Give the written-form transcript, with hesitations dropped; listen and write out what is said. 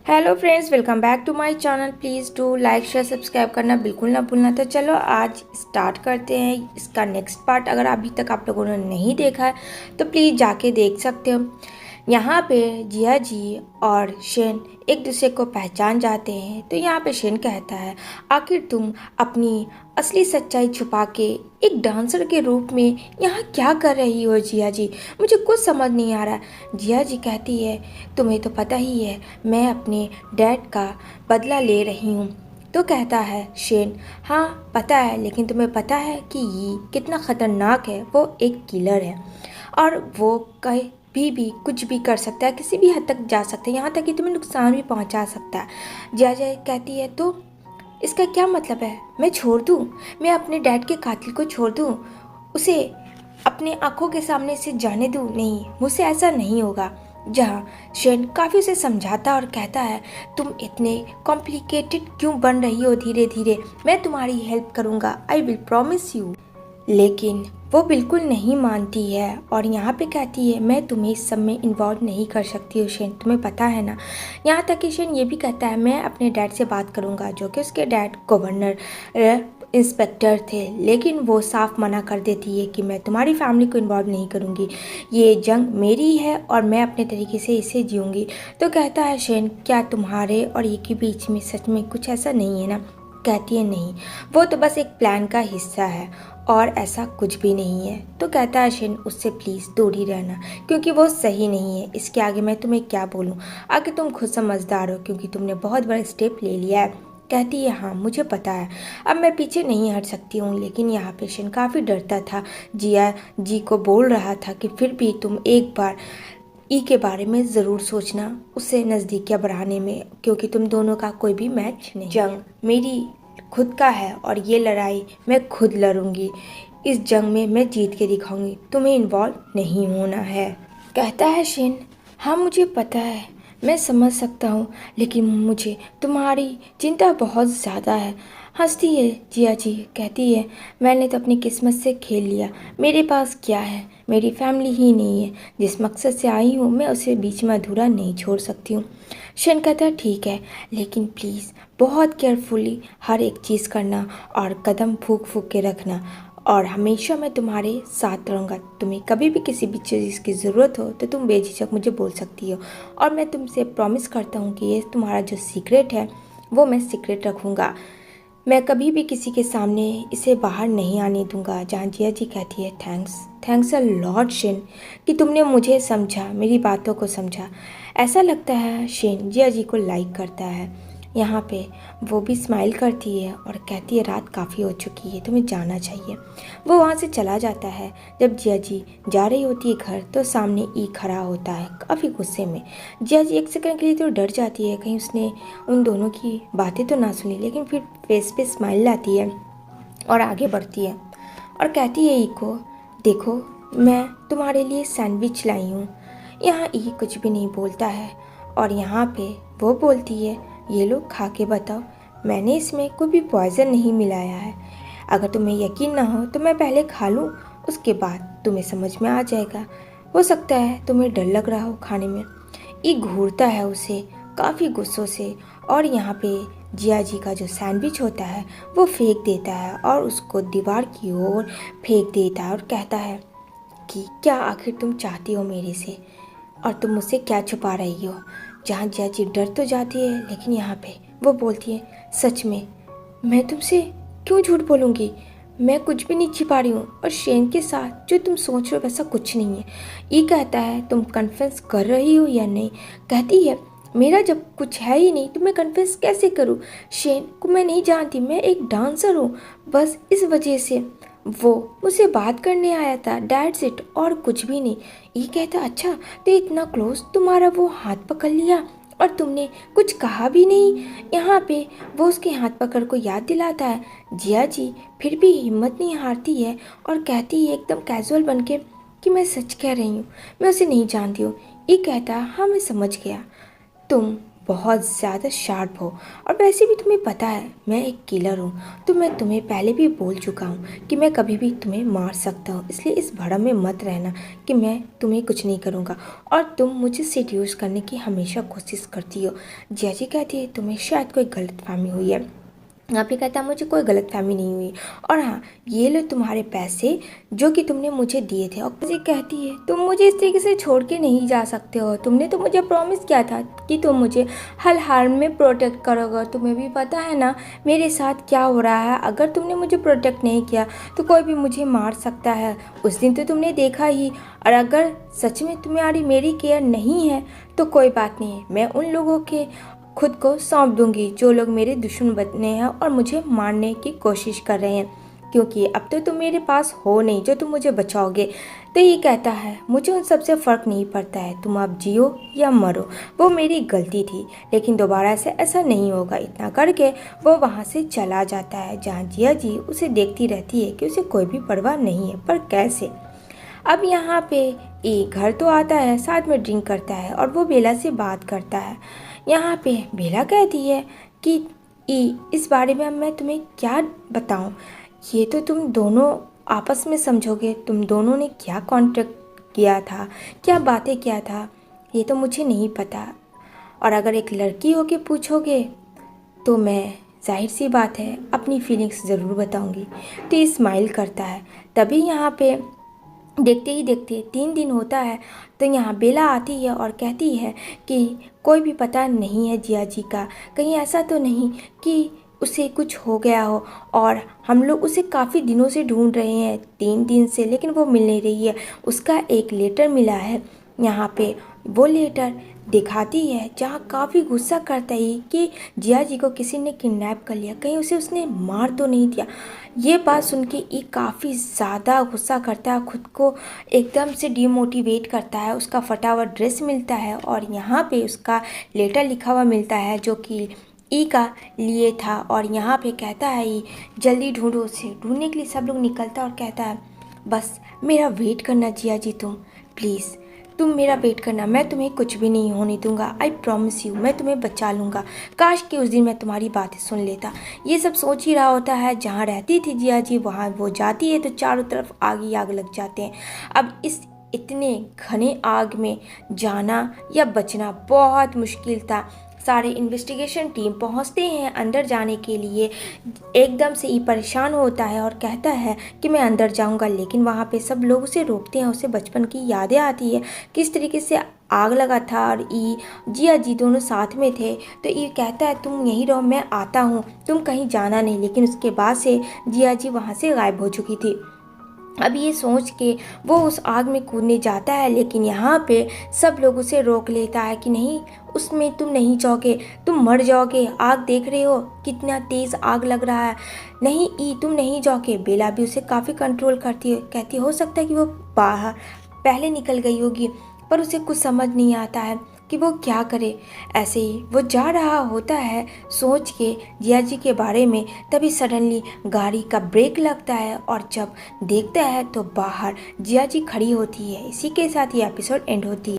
Hello friends, welcome back to my channel. Please do like share subscribe करना बिल्कुल ना भूलना। तो चलो आज स्टार्ट करते हैं इसका नेक्स्ट पार्ट। अगर अभी तक आप लोगों ने नहीं देखा है तो प्लीज़ जाके देख सकते हो। यहाँ पे जिया जी और शेन एक दूसरे को पहचान जाते हैं। तो यहाँ पे शेन कहता है, आखिर तुम अपनी असली सच्चाई छुपा के एक डांसर के रूप में यहाँ क्या कर रही हो जिया जी? मुझे कुछ समझ नहीं आ रहा। जिया जी कहती है, तुम्हें तो पता ही है मैं अपने डैड का बदला ले रही हूँ। तो कहता है शेन, हाँ पता है, लेकिन तुम्हें पता है कि ये कितना ख़तरनाक है? वो एक किलर है और वो कहीं भी कुछ भी कर सकता है, किसी भी हद तक जा सकता है, यहाँ तक कि तुम्हें नुकसान भी पहुँचा सकता है। जिया जी कहती है, तो इसका क्या मतलब है? मैं छोड़ दूँ? मैं अपने डैड के कातिल को छोड़ दूँ? उसे अपने आंखों के सामने से जाने दूँ? नहीं, मुझसे ऐसा नहीं होगा। जहाँ शेन काफ़ी उसे समझाता और कहता है, तुम इतने कॉम्प्लिकेटेड क्यों बन रही हो? धीरे धीरे मैं तुम्हारी हेल्प करूँगा, आई विल प्रॉमिस यू। लेकिन वो बिल्कुल नहीं मानती है और यहाँ पे कहती है, मैं तुम्हें इस सब में इन्वॉल्व नहीं कर सकती हूँ शेन, तुम्हें पता है ना। यहाँ तक कि शेन ये भी कहता है, मैं अपने डैड से बात करूँगा, जो कि उसके डैड गवर्नर इंस्पेक्टर थे, लेकिन वो साफ मना कर देती है कि मैं तुम्हारी फैमिली को इन्वॉल्व नहीं करूँगी, ये जंग मेरी है और मैं अपने तरीके से इसे जीऊँगी। तो कहता है शेन, क्या तुम्हारे और ये के बीच में सच में कुछ ऐसा नहीं है ना? कहती है, नहीं, वो तो बस एक प्लान का हिस्सा है और ऐसा कुछ भी नहीं है। तो कहता है शेन, उससे प्लीज़ दूर ही रहना, क्योंकि वो सही नहीं है। इसके आगे मैं तुम्हें क्या बोलूँ? आगे तुम खुद समझदार हो, क्योंकि तुमने बहुत बड़ा स्टेप ले लिया है। कहती है, हाँ मुझे पता है, अब मैं पीछे नहीं हट सकती हूँ। लेकिन यहाँ पे शेन काफ़ी डरता था, जिया जी को बोल रहा था कि फिर भी तुम एक बार ई के बारे में ज़रूर सोचना, उससे नज़दीकियाँ बढ़ाने में, क्योंकि तुम दोनों का कोई भी मैच नहीं। जंग मेरी खुद का है और ये लड़ाई मैं खुद लड़ूंगी। इस जंग में मैं जीत के दिखाऊंगी, तुम्हें इन्वॉल्व नहीं होना है। कहता है शेन, हाँ मुझे पता है, मैं समझ सकता हूँ, लेकिन मुझे तुम्हारी चिंता बहुत ज़्यादा है। हंसती है जिया जी, कहती है, मैंने तो अपनी किस्मत से खेल लिया, मेरे पास क्या है? मेरी फैमिली ही नहीं है। जिस मकसद से आई हूँ मैं उसे बीच में अधूरा नहीं छोड़ सकती हूँ। शेन कहता है, ठीक है, लेकिन प्लीज़ बहुत केयरफुली हर एक चीज़ करना और कदम फूंक फूंक के रखना, और हमेशा मैं तुम्हारे साथ रहूँगा। तुम्हें कभी भी किसी भी चीज़ की ज़रूरत हो तो तुम बेझिझक मुझे बोल सकती हो, और मैं तुमसे प्रॉमिस करता हूँ कि ये तुम्हारा जो सीक्रेट है वो मैं सीक्रेट रखूँगा। मैं कभी भी किसी के सामने इसे बाहर नहीं आने दूंगा। जहाँ जिया जी कहती है, थैंक्स अ लॉट शेन कि तुमने मुझे समझा, मेरी बातों को समझा। ऐसा लगता है शेन जिया जी को लाइक करता है। यहाँ पे वो भी स्माइल करती है और कहती है, रात काफ़ी हो चुकी है, तुम्हें जाना चाहिए। वो वहाँ से चला जाता है। जब जिया जी जा रही होती है घर, तो सामने ई खड़ा होता है काफ़ी गुस्से में। जिया जी एक सेकंड के लिए तो डर जाती है, कहीं उसने उन दोनों की बातें तो ना सुनी, लेकिन फिर फेस पे स्माइल लाती है और आगे बढ़ती है और कहती है ई को, देखो मैं तुम्हारे लिए सैंडविच लाई हूँ। यहाँ ई कुछ भी नहीं बोलता है और यहाँ पे वो बोलती है, ये लो खा के बताओ, मैंने इसमें कोई भी पॉइज़न नहीं मिलाया है। अगर तुम्हें यकीन ना हो तो मैं पहले खा लूँ, उसके बाद तुम्हें समझ में आ जाएगा। हो सकता है तुम्हें डर लग रहा हो खाने में। ये घूरता है उसे काफ़ी गुस्सों से और यहाँ पे जिया जी का जो सैंडविच होता है वो फेंक देता है और उसको दीवार की ओर फेंक देता है और कहता है कि क्या आखिर तुम चाहती हो मेरे से, और तुम मुझसे क्या छुपा रही हो? जहाँ जिया जी डर तो जाती है, लेकिन यहाँ पे वो बोलती है, सच में मैं तुमसे क्यों झूठ बोलूँगी? मैं कुछ भी नहीं छिपा रही हूँ, और शेन के साथ जो तुम सोच रहे हो वैसा कुछ नहीं है। ये कहता है, तुम कन्फेस कर रही हो या नहीं? कहती है, मेरा जब कुछ है ही नहीं तो मैं कन्फेस कैसे करूँ? शेन को मैं नहीं जानती, मैं एक डांसर हूँ, बस इस वजह से वो मुझसे बात करने आया था, डैट्स इट, और कुछ भी नहीं। ये कहता, अच्छा तो इतना क्लोज, तुम्हारा वो हाथ पकड़ लिया और तुमने कुछ कहा भी नहीं। यहाँ पे वो उसके हाथ पकड़ को याद दिलाता है। जिया जी फिर भी हिम्मत नहीं हारती है और कहती है एकदम कैजुअल बन के कि मैं सच कह रही हूँ, मैं उसे नहीं जानती हूँ। ये कहता, हाँ मैं समझ गया, तुम बहुत ज़्यादा शार्प हो, और वैसे भी तुम्हें पता है मैं एक किलर हूँ, तो मैं तुम्हें पहले भी बोल चुका हूँ कि मैं कभी भी तुम्हें मार सकता हूँ, इसलिए इस भ्रम में मत रहना कि मैं तुम्हें कुछ नहीं करूँगा और तुम मुझे सेड्यूस करने की हमेशा कोशिश करती हो। जैसी कहती है तुम्हें शायद कोई गलतफहमी हुई है। यहाँ पे कहता है मुझे कोई गलतफहमी नहीं हुई, और हाँ ये लो तुम्हारे पैसे जो कि तुमने मुझे दिए थे। और मुझे कहती है तुम मुझे इस तरीके से छोड़ के नहीं जा सकते हो, तुमने तो मुझे प्रॉमिस किया था कि तुम मुझे हर हाल में प्रोटेक्ट करोगे। तुम्हें भी पता है ना मेरे साथ क्या हो रहा है, अगर तुमने मुझे प्रोटेक्ट नहीं किया तो कोई भी मुझे मार सकता है। उस दिन तो तुमने देखा ही, और अगर सच में तुम्हारी मेरी केयर नहीं है तो कोई बात नहीं है, मैं उन लोगों के खुद को सौंप दूंगी जो लोग मेरे दुश्मन बने हैं और मुझे मारने की कोशिश कर रहे हैं, क्योंकि अब तो तुम मेरे पास हो नहीं जो तुम मुझे बचाओगे। तो ये कहता है मुझे उन सबसे फ़र्क नहीं पड़ता है, तुम अब जियो या मरो, वो मेरी गलती थी लेकिन दोबारा से ऐसा नहीं होगा। इतना करके वो वहाँ से चला जाता है, जहाँ जिया जी उसे देखती रहती है कि उसे कोई भी परवाह नहीं है, पर कैसे। अब यहाँ पे ई घर तो आता है, साथ में ड्रिंक करता है और वो बेला से बात करता है। यहाँ पे बेला कहती है कि ई इस बारे में अब मैं तुम्हें क्या बताऊँ, ये तो तुम दोनों आपस में समझोगे, तुम दोनों ने क्या कॉन्ट्रैक्ट किया था, क्या बातें किया था, ये तो मुझे नहीं पता। और अगर एक लड़की हो के पूछोगे तो मैं जाहिर सी बात है अपनी फीलिंग्स ज़रूर बताऊंगी। तो ये स्माइल करता है। तभी यहाँ पे देखते ही देखते 3 दिन होता है, तो यहाँ बेला आती है और कहती है कि कोई भी पता नहीं है जिया जी का, कहीं ऐसा तो नहीं कि उसे कुछ हो गया हो, और हम लोग उसे काफ़ी दिनों से ढूंढ रहे हैं, 3 दिन से, लेकिन वो मिल नहीं रही है। उसका एक लेटर मिला है, यहाँ पे वो लेटर दिखाती है जहाँ काफ़ी गुस्सा करता है कि जिया जी को किसी ने किडनैप कर लिया, कहीं उसे उसने मार तो नहीं दिया। ये बात सुन के ये काफ़ी ज़्यादा गुस्सा करता है, खुद को एकदम से डिमोटिवेट करता है। उसका फटा हुआ ड्रेस मिलता है और यहाँ पे उसका लेटर लिखा हुआ मिलता है जो कि ई का लिए था, और यहाँ पे कहता है ई जल्दी ढूंढो उसे। ढूंढने के लिए सब लोग निकलता है और कहता है बस मेरा वेट करना जिया जी, तुम प्लीज़ तुम मेरा वेट करना, मैं तुम्हें कुछ भी नहीं होने दूंगा, आई प्रॉमिस यू, मैं तुम्हें बचा लूँगा। काश कि उस दिन मैं तुम्हारी बातें सुन लेता। ये सब सोच ही रहा होता है, जहाँ रहती थी जिया जी वहाँ वो जाती है तो चारों तरफ आग ही आग लग जाते हैं। अब इस इतने घने आग में जाना या बचना बहुत मुश्किल था। सारे इन्वेस्टिगेशन टीम पहुंचते हैं अंदर जाने के लिए। एकदम से ई परेशान होता है और कहता है कि मैं अंदर जाऊंगा, लेकिन वहाँ पे सब लोग उसे रोकते हैं। उसे बचपन की यादें आती है, किस तरीके से आग लगा था और ई जिया जी दोनों साथ में थे। तो ई कहता है तुम यहीं रहो, मैं आता हूँ, तुम कहीं जाना नहीं। लेकिन उसके बाद से जिया जी वहाँ से गायब हो चुकी थी। अब ये सोच के वो उस आग में कूदने जाता है, लेकिन यहाँ पे सब लोग उसे रोक लेता है कि नहीं, उसमें तुम नहीं जाओगे, तुम मर जाओगे, आग देख रहे हो कितना तेज़ आग लग रहा है, नहीं ई तुम नहीं जाओगे। बेला भी उसे काफ़ी कंट्रोल करती है, कहती हो सकता है कि वो बाहर पहले निकल गई होगी, पर उसे कुछ समझ नहीं आता है कि वो क्या करे। ऐसे ही वो जा रहा होता है सोच के जिया जी के बारे में, तभी सडनली गाड़ी का ब्रेक लगता है और जब देखता है तो बाहर जिया जी खड़ी होती है। इसी के साथ ये एपिसोड एंड होती है।